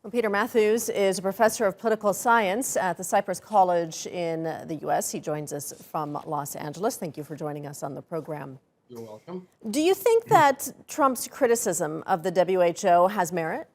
Well, Peter Mathews is a professor of political science at the Cypress College in the U.S. He joins us from Los Angeles. Thank you for joining us on the program. You're welcome. Do you think that Trump's criticism of the WHO has merit?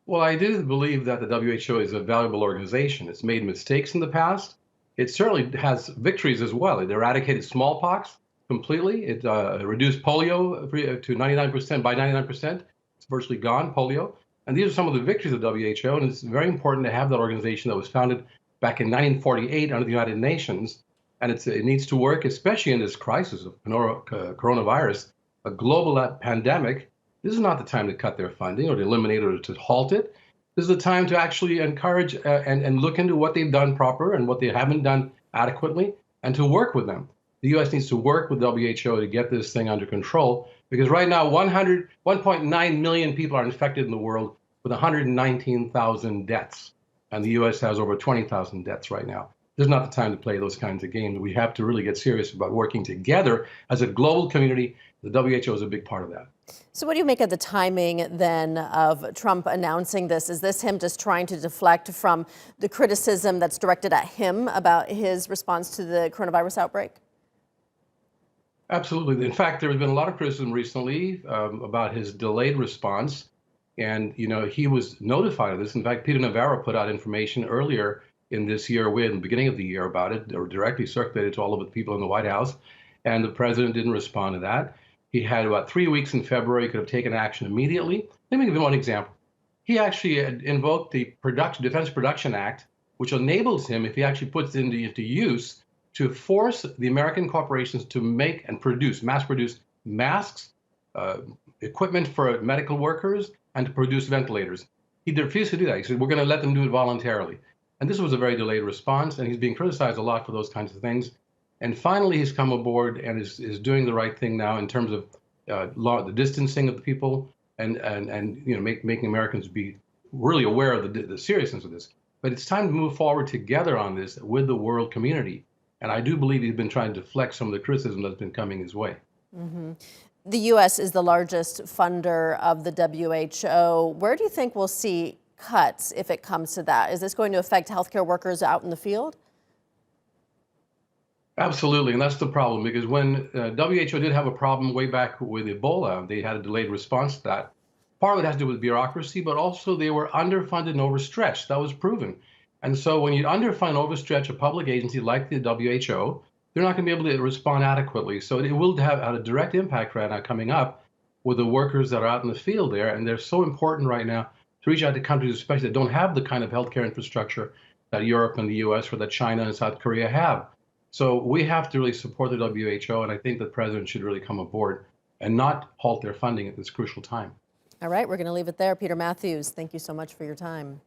Well, I do believe that the WHO is a valuable organization. It's made mistakes in the past. It certainly has victories as well. It eradicated smallpox completely. It reduced polio to 99%. By 99%, it's virtually gone, polio. And these are some of the victories of the WHO, and it's very important to have that organization that was founded back in 1948 under the United Nations. And it needs to work, especially in this crisis of coronavirus, a global pandemic. This is not the time to cut their funding or to eliminate it or to halt it. This is the time to actually encourage and look into what they've done proper and what they haven't done adequately, and to work with them. The U.S. needs to work with WHO to get this thing under control, because right now 1.9 million people are infected in the world with 119,000 deaths. And the U.S. has over 20,000 deaths right now. This is not the time to play those kinds of games. We have to really get serious about working together as a global community. The WHO is a big part of that. So what do you make of the timing then of Trump announcing this? Is this him just trying to deflect from the criticism that's directed at him about his response to the coronavirus outbreak? Absolutely. In fact, there has been a lot of criticism recently about his delayed response. And, he was notified of this. In fact, Peter Navarro put out information earlier in this year, in the beginning of the year, about it, or directly circulated to all of the people in the White House. And the president didn't respond to that. He had about 3 weeks in February. He could have taken action immediately. Let me give you one example. He actually invoked the Defense Production Act, which enables him, if he actually puts it into use, to force the American corporations to make and mass produce masks, equipment for medical workers, and to produce ventilators. He refused to do that. He said, we're going to let them do it voluntarily. And this was a very delayed response, and he's being criticized a lot for those kinds of things. And finally, he's come aboard and is doing the right thing now in terms of the distancing of the people and making Americans be really aware of the seriousness of this. But it's time to move forward together on this with the world community. And I do believe he's been trying to deflect some of the criticism that's been coming his way. Mm-hmm. The U.S. is the largest funder of the WHO. Where do you think we'll see cuts if it comes to that? Is this going to affect healthcare workers out in the field? Absolutely, and that's the problem, because when WHO did have a problem way back with Ebola, they had a delayed response to that. Part of it has to do with bureaucracy, but also they were underfunded and overstretched. That was proven. And so when you underfund and overstretch a public agency like the WHO, they're not going to be able to respond adequately. So it will have a direct impact right now coming up with the workers that are out in the field there. And they're so important right now to reach out to countries, especially that don't have the kind of healthcare infrastructure that Europe and the US or that China and South Korea have. So we have to really support the WHO. And I think the president should really come aboard and not halt their funding at this crucial time. All right, we're going to leave it there. Peter Mathews, thank you so much for your time.